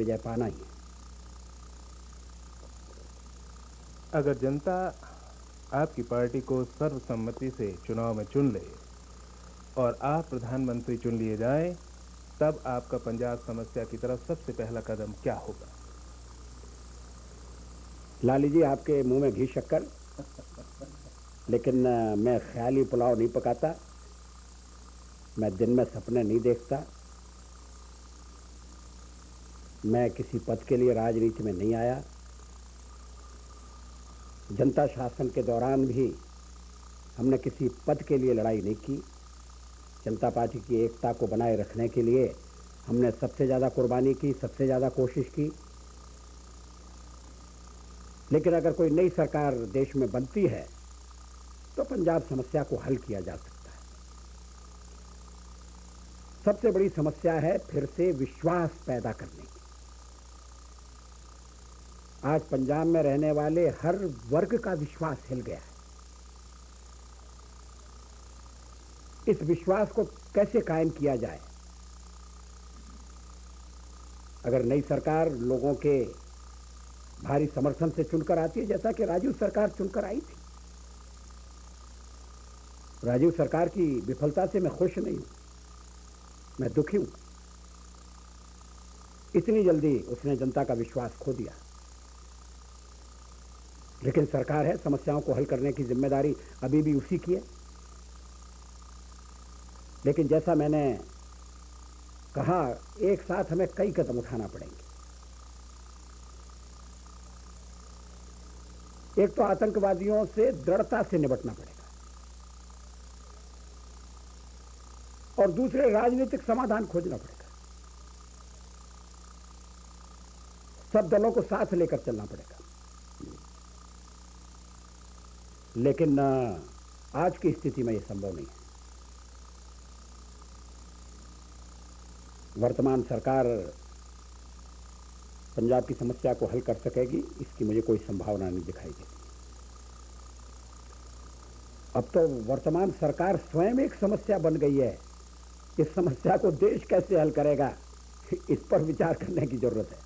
विजय पाना ही है। अगर जनता आपकी पार्टी को सर्वसम्मति से चुनाव में चुन ले और आप प्रधानमंत्री चुन लिए जाएं, तब आपका पंजाब समस्या की तरफ सबसे पहला कदम क्या होगा? लाली जी, आपके मुंह में घी शक्कर, लेकिन मैं ख्याली पुलाव नहीं पकाता, मैं दिन में सपने नहीं देखता, मैं किसी पद के लिए राजनीति में नहीं आया। जनता शासन के दौरान भी हमने किसी पद के लिए लड़ाई नहीं की। जनता पार्टी की एकता को बनाए रखने के लिए हमने सबसे ज्यादा कुर्बानी की, सबसे ज्यादा कोशिश की। लेकिन अगर कोई नई सरकार देश में बनती है तो पंजाब समस्या को हल किया जा सकता है। सबसे बड़ी समस्या है फिर से विश्वास पैदा करने की। आज पंजाब में रहने वाले हर वर्ग का विश्वास हिल गया है। इस विश्वास को कैसे कायम किया जाए? अगर नई सरकार लोगों के भारी समर्थन से चुनकर आती है, जैसा कि राजीव सरकार चुनकर आई थी। राजीव सरकार की विफलता से मैं खुश नहीं हूं, मैं दुखी हूं। इतनी जल्दी उसने जनता का विश्वास खो दिया। लेकिन सरकार है, समस्याओं को हल करने की जिम्मेदारी अभी भी उसी की है। लेकिन जैसा मैंने कहा, एक साथ हमें कई कदम उठाना पड़ेंगे। एक तो आतंकवादियों से दृढ़ता से निपटना पड़ेगा और दूसरे राजनीतिक समाधान खोजना पड़ेगा। सब दलों को साथ लेकर चलना पड़ेगा। लेकिन आज की स्थिति में यह संभव नहीं है। वर्तमान सरकार पंजाब की समस्या को हल कर सकेगी, इसकी मुझे कोई संभावना नहीं दिखाई देती। अब तो वर्तमान सरकार स्वयं एक समस्या बन गई है। इस समस्या को देश कैसे हल करेगा, इस पर विचार करने की जरूरत है।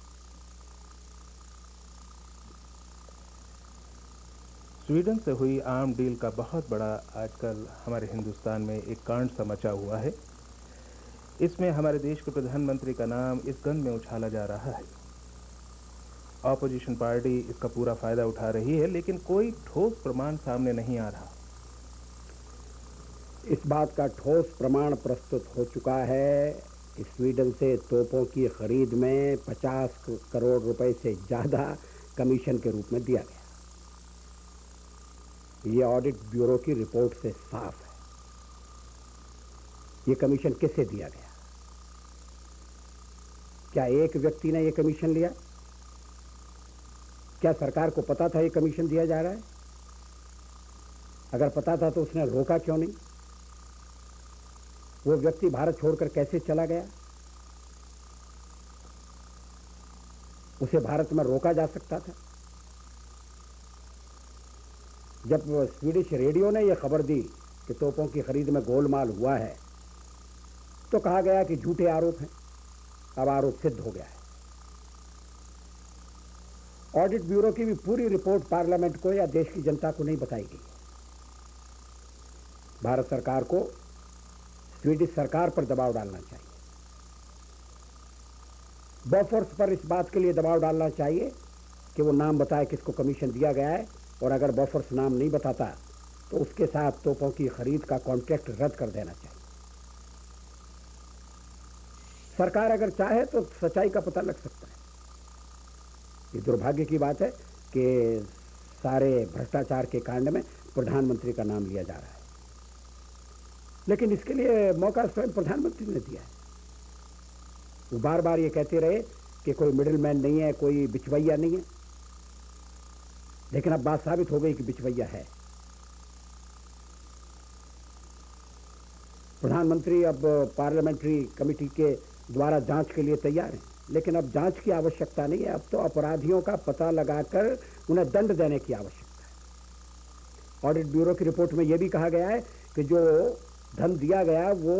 स्वीडन से हुई आर्म डील का बहुत बड़ा आजकल हमारे हिंदुस्तान में एक कांड समचा हुआ है। इसमें हमारे देश के प्रधानमंत्री का नाम इस गंध में उछाला जा रहा है। ऑपोजिशन पार्टी इसका पूरा फायदा उठा रही है, लेकिन कोई ठोस प्रमाण सामने नहीं आ रहा। इस बात का ठोस प्रमाण प्रस्तुत हो चुका है कि स्वीडन से तोपों की खरीद में 50 करोड़ रुपए से ज्यादा कमीशन के रूप में दिया गया। ये ऑडिट ब्यूरो की रिपोर्ट से साफ है। ये कमीशन किसे दिया गया? क्या एक व्यक्ति ने ये कमीशन लिया? क्या सरकार को पता था ये कमीशन दिया जा रहा है? अगर पता था तो उसने रोका क्यों नहीं? वो व्यक्ति भारत छोड़कर कैसे चला गया? उसे भारत में रोका जा सकता था। जब स्वीडिश रेडियो ने यह खबर दी कि तोपों की खरीद में गोलमाल हुआ है, तो कहा गया कि झूठे आरोप हैं। अब आरोप सिद्ध हो गया है। ऑडिट ब्यूरो की भी पूरी रिपोर्ट पार्लियामेंट को या देश की जनता को नहीं बताई गई। भारत सरकार को स्वीडिश सरकार पर दबाव डालना चाहिए। बॉफोर्स पर इस बात के लिए दबाव डालना चाहिए कि वो नाम बताए किसको कमीशन दिया गया है, और अगर बॉफोर्स नाम नहीं बताता तो उसके साथ तोपों की खरीद का कॉन्ट्रैक्ट रद्द कर देना चाहिए। सरकार अगर चाहे तो सच्चाई का पता लग सकता है। ये दुर्भाग्य की बात है कि सारे भ्रष्टाचार के कांड में प्रधानमंत्री का नाम लिया जा रहा है, लेकिन इसके लिए मौका स्वयं प्रधानमंत्री ने दिया है। वो बार बार ये कहते रहे कि कोई मिडिलमैन नहीं है, कोई बिचवैया नहीं है, लेकिन अब बात साबित हो गई कि बिचवैया है। प्रधानमंत्री अब पार्लियामेंट्री कमेटी के द्वारा जांच के लिए तैयार हैं, लेकिन अब जांच की आवश्यकता नहीं है। अब तो अपराधियों का पता लगाकर उन्हें दंड देने की आवश्यकता है। ऑडिट ब्यूरो की रिपोर्ट में यह भी कहा गया है कि जो धन दिया गया वो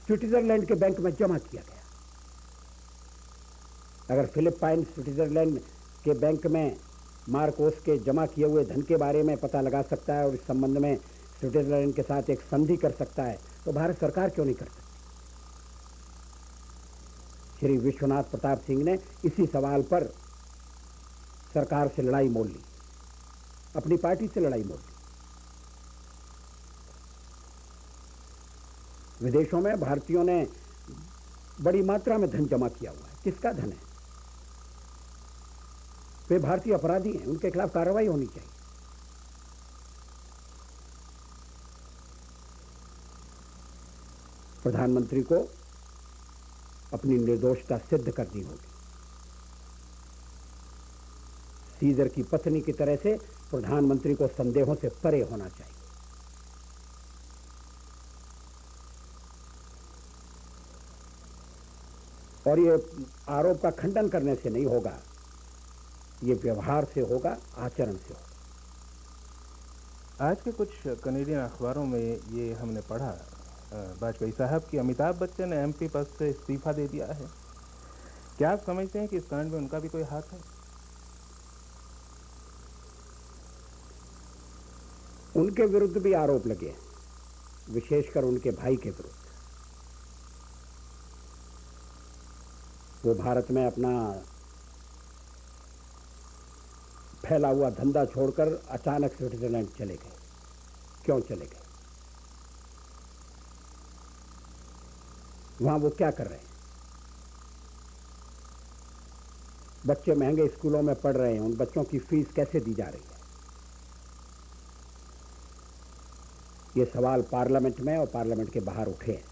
स्विट्जरलैंड के बैंक में जमा किया गया। अगर फिलिपाइन स्विट्जरलैंड के बैंक में मार्कोस के जमा किए हुए धन के बारे में पता लगा सकता है और इस संबंध में स्विट्जरलैंड के साथ एक संधि कर सकता है, तो भारत सरकार क्यों नहीं कर सकती? श्री विश्वनाथ प्रताप सिंह ने इसी सवाल पर सरकार से लड़ाई मोल ली, अपनी पार्टी से लड़ाई मोल ली। विदेशों में भारतीयों ने बड़ी मात्रा में धन जमा किया हुआ है। किसका धन है? वे भारतीय अपराधी हैं, उनके खिलाफ कार्रवाई होनी चाहिए। प्रधानमंत्री को अपनी निर्दोषता सिद्ध करनी होगी। सीजर की पत्नी की तरह से प्रधानमंत्री को संदेहों से परे होना चाहिए। और ये आरोप का खंडन करने से नहीं होगा, ये व्यवहार से होगा, आचरण से होगा। आज के कुछ कनेडियन अखबारों में ये हमने पढ़ा वाजपेयी साहब कि अमिताभ बच्चन ने एमपी पद से इस्तीफा दे दिया है। क्या आप समझते हैं कि इस कांड में उनका भी कोई हाथ है? उनके विरुद्ध भी आरोप लगे, विशेषकर उनके भाई के विरुद्ध। वो भारत में अपना फैला हुआ धंधा छोड़कर अचानक स्विट्जरलैंड चले गए। क्यों चले गए? वहां वो क्या कर रहे हैं? बच्चे महंगे स्कूलों में पढ़ रहे हैं, उन बच्चों की फीस कैसे दी जा रही है? ये सवाल पार्लियामेंट में और पार्लियामेंट के बाहर उठे हैं।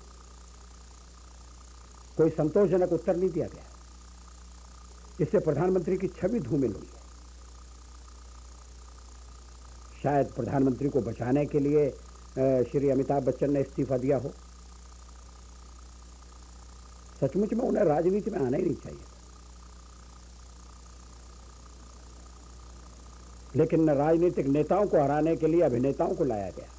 कोई संतोषजनक उत्तर नहीं दिया गया। इससे प्रधानमंत्री की छवि धूमिल हुई है। शायद प्रधानमंत्री को बचाने के लिए श्री अमिताभ बच्चन ने इस्तीफा दिया हो। सचमुच में उन्हें राजनीति में आना ही नहीं चाहिए, लेकिन राजनीतिक नेताओं को हराने के लिए अभिनेताओं को लाया गया।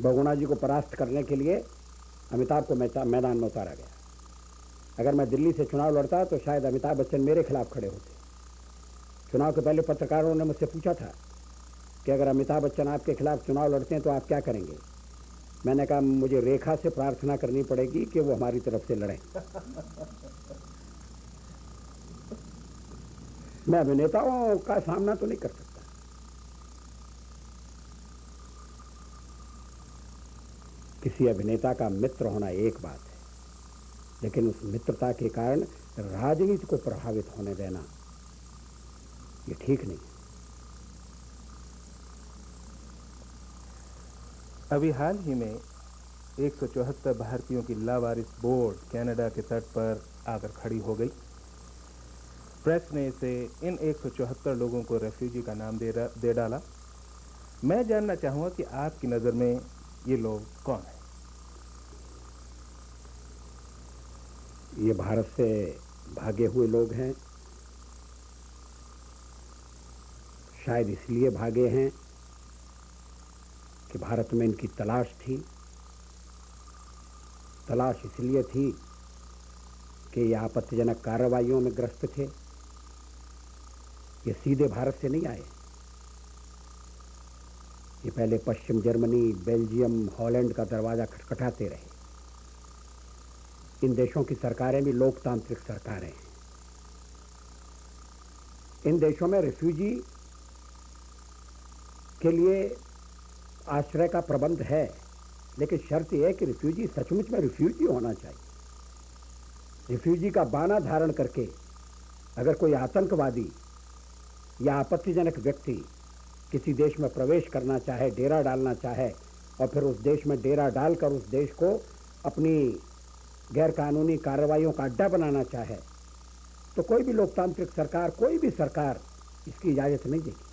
बहुगुणा जी को परास्त करने के लिए अमिताभ को मैदान में उतारा गया। अगर मैं दिल्ली से चुनाव लड़ता तो शायद अमिताभ बच्चन मेरे खिलाफ खड़े होते। चुनाव के पहले पत्रकारों ने मुझसे पूछा था कि अगर अमिताभ बच्चन आपके खिलाफ चुनाव लड़ते हैं तो आप क्या करेंगे? मैंने कहा मुझे रेखा से प्रार्थना करनी पड़ेगी कि वो हमारी तरफ से लड़ें। मैं अभिनेताओं का सामना तो नहीं कर सकता। किसी अभिनेता का मित्र होना एक बात है, लेकिन उस मित्रता के कारण राजनीति को प्रभावित होने देना ये ठीक नहीं है। अभी हाल ही में 174 भारतीयों की लावारिस बोट कनाडा के तट पर आकर खड़ी हो गई। प्रेस ने इसे इन 174 लोगों को रेफ्यूजी का नाम दे डाला। मैं जानना चाहूंगा कि आपकी नजर में ये लोग कौन हैं? ये भारत से भागे हुए लोग हैं। शायद इसलिए भागे हैं कि भारत में इनकी तलाश थी। तलाश इसलिए थी कि ये आपत्तिजनक कार्रवाइयों में ग्रस्त थे। ये सीधे भारत से नहीं आए। ये पहले पश्चिम जर्मनी, बेल्जियम, हॉलैंड का दरवाजा खटखटाते रहे। इन देशों की सरकारें भी लोकतांत्रिक सरकारें हैं। इन देशों में रिफ्यूजी के लिए आश्रय का प्रबंध है, लेकिन शर्त यह है कि रिफ्यूजी सचमुच में रिफ्यूजी होना चाहिए। रिफ्यूजी का बाना धारण करके अगर कोई आतंकवादी या आपत्तिजनक व्यक्ति किसी देश में प्रवेश करना चाहे, डेरा डालना चाहे और फिर उस देश में डेरा डालकर उस देश को अपनी गैरकानूनी कार्रवाइयों का अड्डा बनाना चाहे, तो कोई भी लोकतांत्रिक सरकार, कोई भी सरकार इसकी इजाजत नहीं देगी।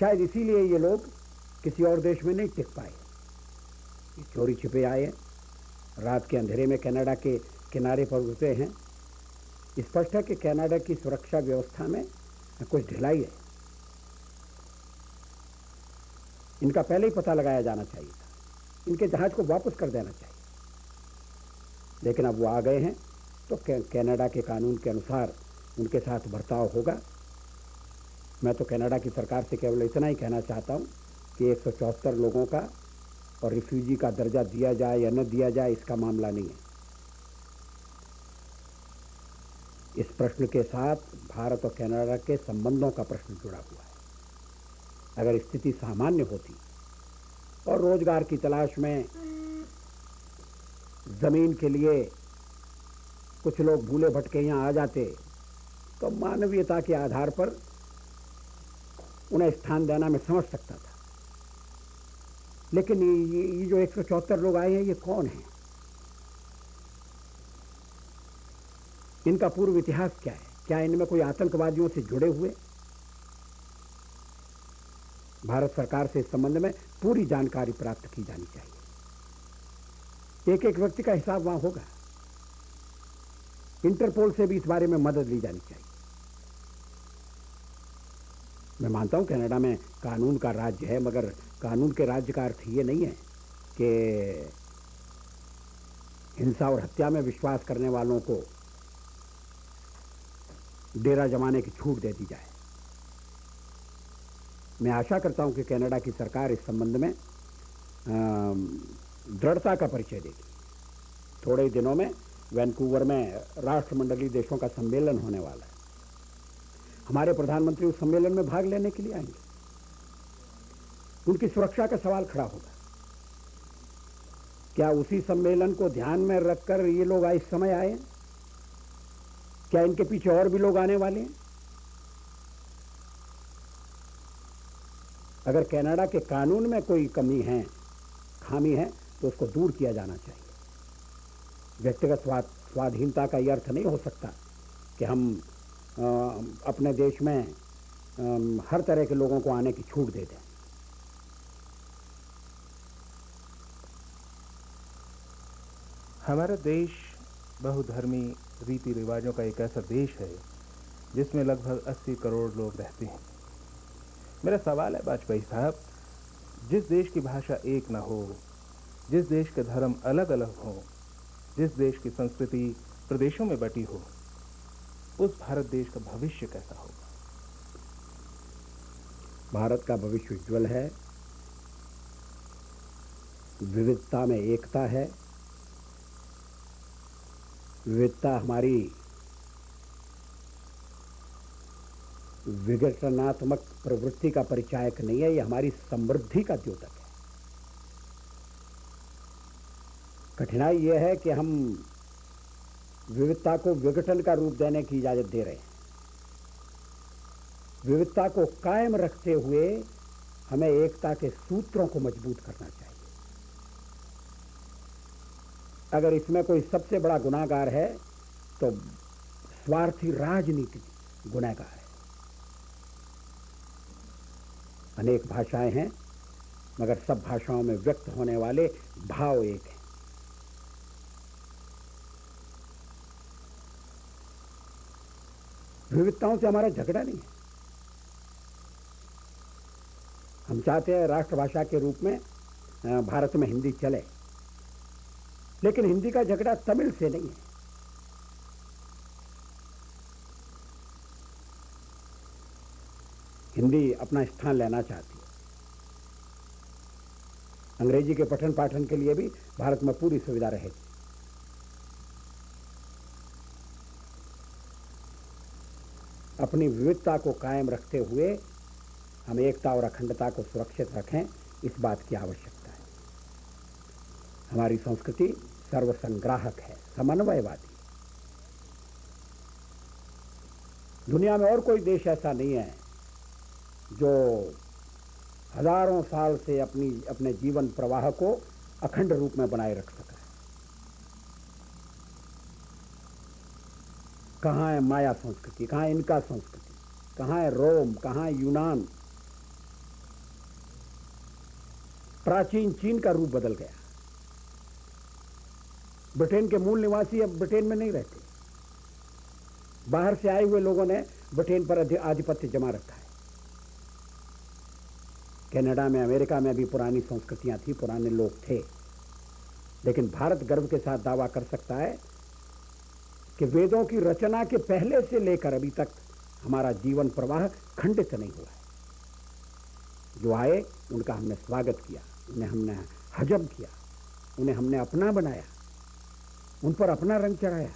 शायद इसीलिए ये लोग किसी और देश में नहीं टिक पाए। ये चोरी छिपे आए, रात के अंधेरे में कनाडा के किनारे पर उतरे हैं। स्पष्ट है कि कनाडा की सुरक्षा व्यवस्था में कुछ ढिलाई है। इनका पहले ही पता लगाया जाना चाहिए था। इनके जहाज को वापस कर देना चाहिए। लेकिन अब वो आ गए हैं तो कनाडा के कानून के अनुसार उनके साथ बर्ताव होगा। मैं तो कनाडा की सरकार से केवल इतना ही कहना चाहता हूं कि 174 लोगों का और रिफ्यूजी का दर्जा दिया जाए या न दिया जाए, इसका मामला नहीं है। इस प्रश्न के साथ भारत और कनाडा के संबंधों का प्रश्न जुड़ा हुआ है। अगर स्थिति सामान्य होती और रोजगार की तलाश में जमीन के लिए कुछ लोग भूले भटके यहां आ जाते तो मानवीयता के आधार पर उन्हें स्थान देना मैं समझ सकता था। लेकिन ये जो 174 लोग आए हैं, ये कौन हैं? इनका पूर्व इतिहास क्या है? क्या इनमें कोई आतंकवादियों से जुड़े हुए? भारत सरकार से इस संबंध में पूरी जानकारी प्राप्त की जानी चाहिए। एक एक व्यक्ति का हिसाब वहां होगा। इंटरपोल से भी इस बारे में मदद ली जानी चाहिए। मैं मानता हूं कनाडा में कानून का राज्य है, मगर कानून के राज्य का अर्थ ये नहीं है कि हिंसा और हत्या में विश्वास करने वालों को डेरा जमाने की छूट दे दी जाए। मैं आशा करता हूं कि कनाडा की सरकार इस संबंध में दृढ़ता का परिचय देगी। थोड़े ही दिनों में वैंकूवर में राष्ट्रमंडलीय देशों का सम्मेलन होने वाला है। हमारे प्रधानमंत्री उस सम्मेलन में भाग लेने के लिए आएंगे। उनकी सुरक्षा का सवाल खड़ा होगा। क्या उसी सम्मेलन को ध्यान में रखकर ये लोग इस समय आए? क्या इनके पीछे और भी लोग आने वाले हैं? अगर कनाडा के कानून में कोई कमी है, खामी है, तो उसको दूर किया जाना चाहिए। व्यक्तिगत स्वाधीनता का यह अर्थ नहीं हो सकता कि हम अपने देश में हर तरह के लोगों को आने की छूट दे दें। हमारा देश बहुधर्मी रीति रिवाजों का एक ऐसा देश है जिसमें लगभग 80 करोड़ लोग रहते हैं। मेरा सवाल है वाजपेयी साहब, जिस देश की भाषा एक ना हो, जिस देश के धर्म अलग अलग हो, जिस देश की संस्कृति प्रदेशों में बटी हो, उस भारत देश का भविष्य कैसा होगा? भारत का भविष्य उज्जवल है। विविधता में एकता है। विविधता हमारी विघटनात्मक प्रवृत्ति का परिचायक नहीं है, यह हमारी समृद्धि का द्योतक है। कठिनाई यह है कि हम विविधता को विघटन का रूप देने की इजाजत दे रहे हैं। विविधता को कायम रखते हुए हमें एकता के सूत्रों को मजबूत करना चाहिए। अगर इसमें कोई सबसे बड़ा गुनाहगार है तो स्वार्थी राजनीति गुनाहगार है। अनेक भाषाएं हैं, मगर सब भाषाओं में व्यक्त होने वाले भाव एक हैं। विविधताओं से हमारा झगड़ा नहीं है। हम चाहते हैं राष्ट्रभाषा के रूप में भारत में हिंदी चले, लेकिन हिंदी का झगड़ा तमिल से नहीं है। हिंदी अपना स्थान लेना चाहती है। अंग्रेजी के पठन पाठन के लिए भी भारत में पूरी सुविधा रहेगी। अपनी विविधता को कायम रखते हुए हम एकता और अखंडता को सुरक्षित रखें, इस बात की आवश्यकता है। हमारी संस्कृति सर्वसंग्राहक है, समन्वयवादी। दुनिया में और कोई देश ऐसा नहीं है जो हजारों साल से अपने जीवन प्रवाह को अखंड रूप में बनाए रख सका है। कहाँ है माया संस्कृति, कहाँ है इनका संस्कृति, कहाँ है रोम, कहाँ है यूनान। प्राचीन चीन का रूप बदल गया। ब्रिटेन के मूल निवासी अब ब्रिटेन में नहीं रहते। बाहर से आए हुए लोगों ने ब्रिटेन पर आधिपत्य जमा रखा है। कनाडा में, अमेरिका में भी पुरानी संस्कृतियां थी, पुराने लोग थे। लेकिन भारत गर्व के साथ दावा कर सकता है कि वेदों की रचना के पहले से लेकर अभी तक हमारा जीवन प्रवाह खंडित नहीं हुआ है। जो आए उनका हमने स्वागत किया, उन्हें हमने हजम किया, उन्हें हमने अपना बनाया, उन पर अपना रंग चढ़ाया।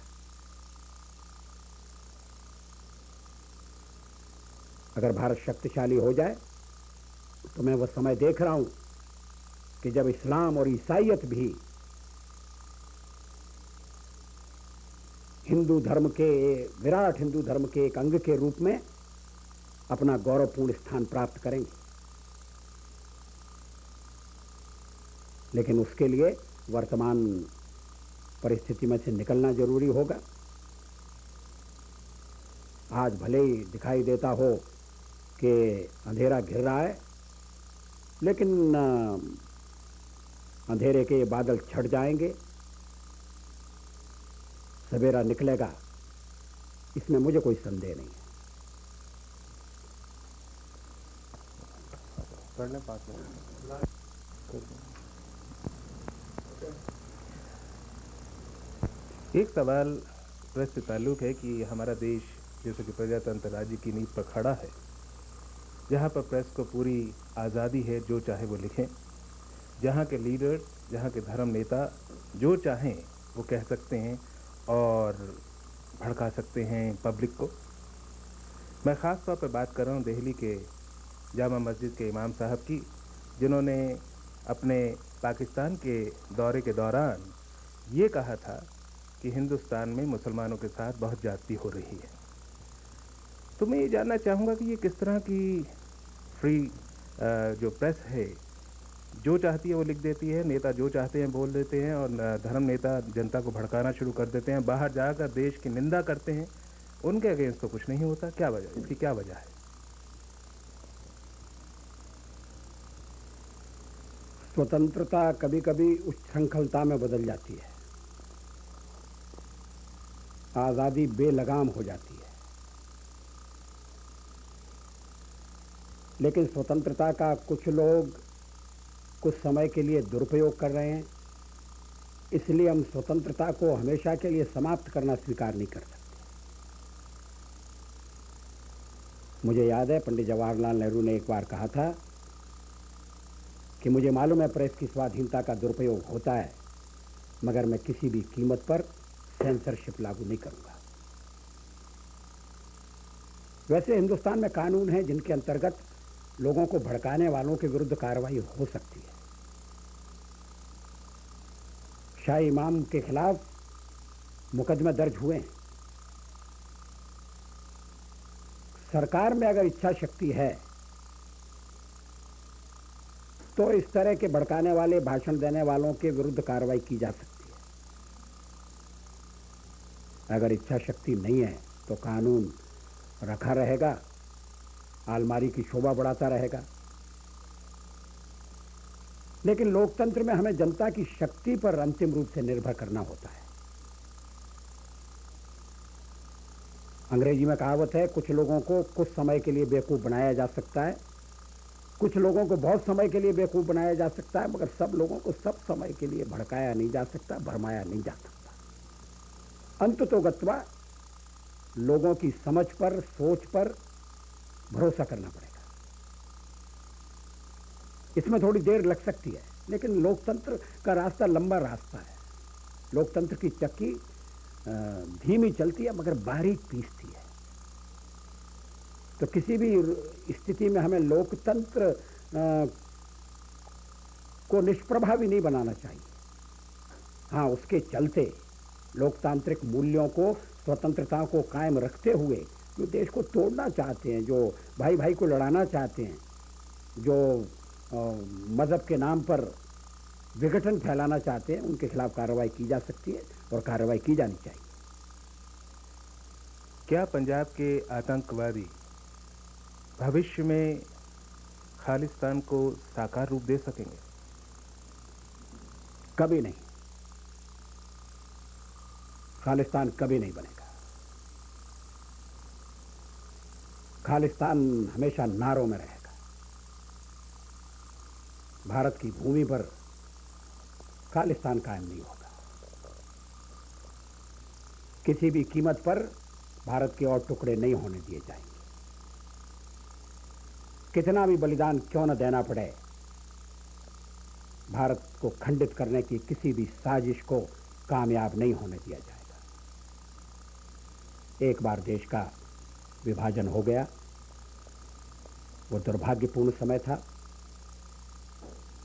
अगर भारत शक्तिशाली हो जाए तो मैं वह समय देख रहा हूं कि जब इस्लाम और ईसाईयत भी हिंदू धर्म के, विराट हिंदू धर्म के एक अंग के रूप में अपना गौरवपूर्ण स्थान प्राप्त करेंगे। लेकिन उसके लिए वर्तमान परिस्थिति में से निकलना जरूरी होगा। आज भले ही दिखाई देता हो कि अंधेरा घिर रहा है, लेकिन अंधेरे के बादल छट जाएंगे, सवेरा निकलेगा, इसमें मुझे कोई संदेह नहीं है। एक सवाल प्रेस से ताल्लुक है कि हमारा देश जैसे कि प्रजातंत्र राज्य की नींव पर खड़ा है, जहाँ पर प्रेस को पूरी आज़ादी है, जो चाहे वो लिखें, जहाँ के लीडर, जहाँ के धर्म नेता जो चाहें वो कह सकते हैं और भड़का सकते हैं पब्लिक को। मैं ख़ास तौर पर बात कर रहा हूँ दिल्ली के जामा मस्जिद के इमाम साहब की, जिन्होंने अपने पाकिस्तान के दौरे के दौरान ये कहा था कि हिंदुस्तान में मुसलमानों के साथ बहुत ज्यादती हो रही है। तो मैं ये जानना चाहूँगा कि ये किस तरह की फ्री जो प्रेस है, जो चाहती है वो लिख देती है, नेता जो चाहते हैं बोल देते हैं, और धर्म नेता जनता को भड़काना शुरू कर देते हैं, बाहर जाकर देश की निंदा करते हैं, उनके अगेंस्ट तो कुछ नहीं होता। क्या वजह, इसकी क्या वजह है? स्वतंत्रता कभी कभी उच्छृंखलता में बदल जाती है, आजादी बेलगाम हो जाती है। लेकिन स्वतंत्रता का कुछ लोग कुछ समय के लिए दुरुपयोग कर रहे हैं, इसलिए हम स्वतंत्रता को हमेशा के लिए समाप्त करना स्वीकार नहीं कर सकते। मुझे याद है पंडित जवाहरलाल नेहरू ने एक बार कहा था कि मुझे मालूम है प्रेस की स्वाधीनता का दुरुपयोग होता है, मगर मैं किसी भी कीमत पर सेंसरशिप लागू नहीं करूंगा। वैसे हिंदुस्तान में कानून है जिनके अंतर्गत लोगों को भड़काने वालों के विरुद्ध कार्रवाई हो सकती है। शाही इमाम के खिलाफ मुकदमे दर्ज हुए हैं। सरकार में अगर इच्छा शक्ति है तो इस तरह के भड़काने वाले, भाषण देने वालों के विरुद्ध कार्रवाई की जा सकती है। अगर इच्छा शक्ति नहीं है तो कानून रखा रहेगा, आलमारी की शोभा बढ़ाता रहेगा। लेकिन लोकतंत्र में हमें जनता की शक्ति पर अंतिम रूप से निर्भर करना होता है। अंग्रेजी में कहावत है, कुछ लोगों को कुछ समय के लिए बेवकूफ बनाया जा सकता है, कुछ लोगों को बहुत समय के लिए बेवकूफ बनाया जा सकता है, मगर सब लोगों को सब समय के लिए भड़काया नहीं जा सकता, भरमाया नहीं जा सकता। अंततोगत्वा लोगों की समझ पर, सोच पर भरोसा करना पड़ेगा। इसमें थोड़ी देर लग सकती है, लेकिन लोकतंत्र का रास्ता लंबा रास्ता है। लोकतंत्र की चक्की धीमी चलती है मगर बारीक पीसती है। तो किसी भी स्थिति में हमें लोकतंत्र को निष्प्रभावी नहीं बनाना चाहिए। हाँ, उसके चलते लोकतांत्रिक मूल्यों को, स्वतंत्रता को कायम रखते हुए जो देश को तोड़ना चाहते हैं, जो भाई भाई को लड़ाना चाहते हैं, जो मजहब के नाम पर विघटन फैलाना चाहते हैं, उनके खिलाफ कार्रवाई की जा सकती है और कार्रवाई की जानी चाहिए। क्या पंजाब के आतंकवादी भविष्य में खालिस्तान को साकार रूप दे सकेंगे? कभी नहीं। खालिस्तान कभी नहीं बनेगा। खालिस्तान हमेशा नारों में रहेगा। भारत की भूमि पर खालिस्तान कायम नहीं होगा। किसी भी कीमत पर भारत के और टुकड़े नहीं होने दिए जाएंगे। कितना भी बलिदान क्यों न देना पड़े, भारत को खंडित करने की किसी भी साजिश को कामयाब नहीं होने दिया जाएगा। एक बार देश का विभाजन हो गया, वो दुर्भाग्यपूर्ण समय था।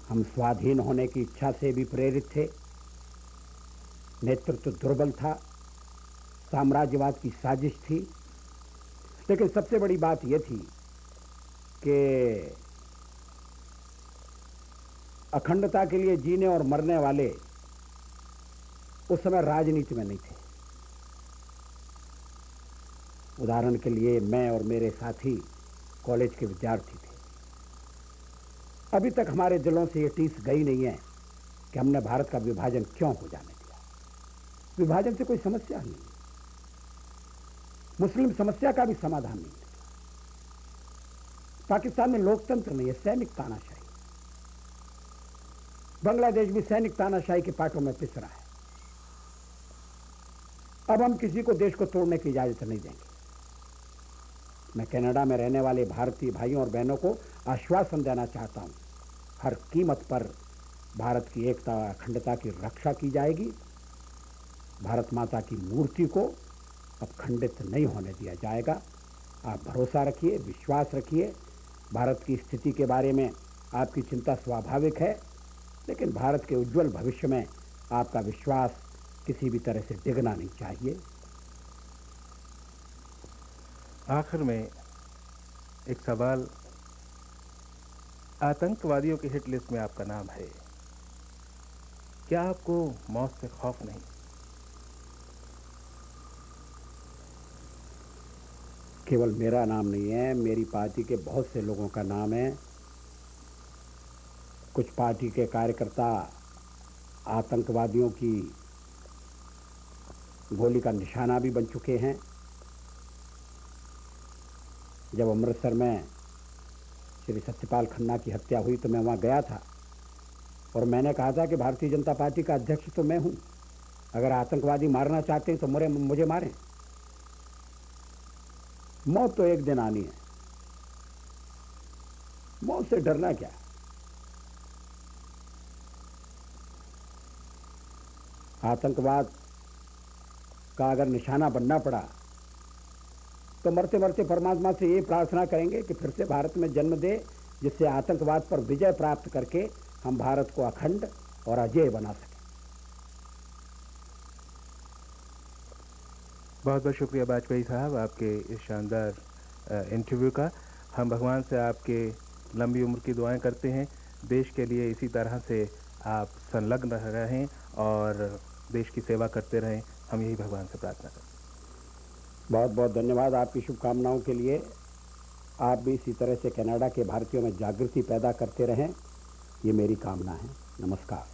हम स्वाधीन होने की इच्छा से भी प्रेरित थे, नेतृत्व दुर्बल था, साम्राज्यवाद की साजिश थी। लेकिन सबसे बड़ी बात यह थी कि अखंडता के लिए जीने और मरने वाले उस समय राजनीति में नहीं थे। उदाहरण के लिए मैं और मेरे साथी कॉलेज के विद्यार्थी थे। अभी तक हमारे दिलों से ये टीस गई नहीं है कि हमने भारत का विभाजन क्यों हो जाने दिया। विभाजन से कोई समस्या नहीं, मुस्लिम समस्या का भी समाधान नहीं है। पाकिस्तान में लोकतंत्र नहीं है, सैनिक तानाशाही। बांग्लादेश भी सैनिक तानाशाही के पाटों में पिस रहा है। अब हम किसी को देश को तोड़ने की इजाजत नहीं देंगे। मैं कनाडा में रहने वाले भारतीय भाइयों और बहनों को आश्वासन देना चाहता हूं, हर कीमत पर भारत की एकता और अखंडता की रक्षा की जाएगी। भारत माता की मूर्ति को अब खंडित नहीं होने दिया जाएगा। आप भरोसा रखिए, विश्वास रखिए। भारत की स्थिति के बारे में आपकी चिंता स्वाभाविक है, लेकिन भारत के उज्जवल भविष्य में आपका विश्वास किसी भी तरह से डिगना नहीं चाहिए। आखिर में एक सवाल, आतंकवादियों की हिट लिस्ट में आपका नाम है, क्या आपको मौत से खौफ नहीं? केवल मेरा नाम नहीं है, मेरी पार्टी के बहुत से लोगों का नाम है। कुछ पार्टी के कार्यकर्ता आतंकवादियों की गोली का निशाना भी बन चुके हैं। जब अमृतसर में श्री सत्यपाल खन्ना की हत्या हुई तो मैं वहां गया था और मैंने कहा था कि भारतीय जनता पार्टी का अध्यक्ष तो मैं हूं, अगर आतंकवादी मारना चाहते हैं तो मुझे मारें। मौत तो एक दिन आनी है, मौत से डरना क्या। आतंकवाद का अगर निशाना बनना पड़ा तो मरते मरते परमात्मा से ये प्रार्थना करेंगे कि फिर से भारत में जन्म दे, जिससे आतंकवाद पर विजय प्राप्त करके हम भारत को अखंड और अजेय बना सकें। बहुत बहुत शुक्रिया वाजपेयी साहब आपके इस शानदार इंटरव्यू का। हम भगवान से आपके लंबी उम्र की दुआएं करते हैं। देश के लिए इसी तरह से आप संलग्न रहें और देश की सेवा करते रहें, हम यही भगवान से प्रार्थना करते हैं। बहुत बहुत धन्यवाद आपकी शुभकामनाओं के लिए। आप भी इसी तरह से कनाडा के भारतीयों में जागृति पैदा करते रहें, ये मेरी कामना है। नमस्कार।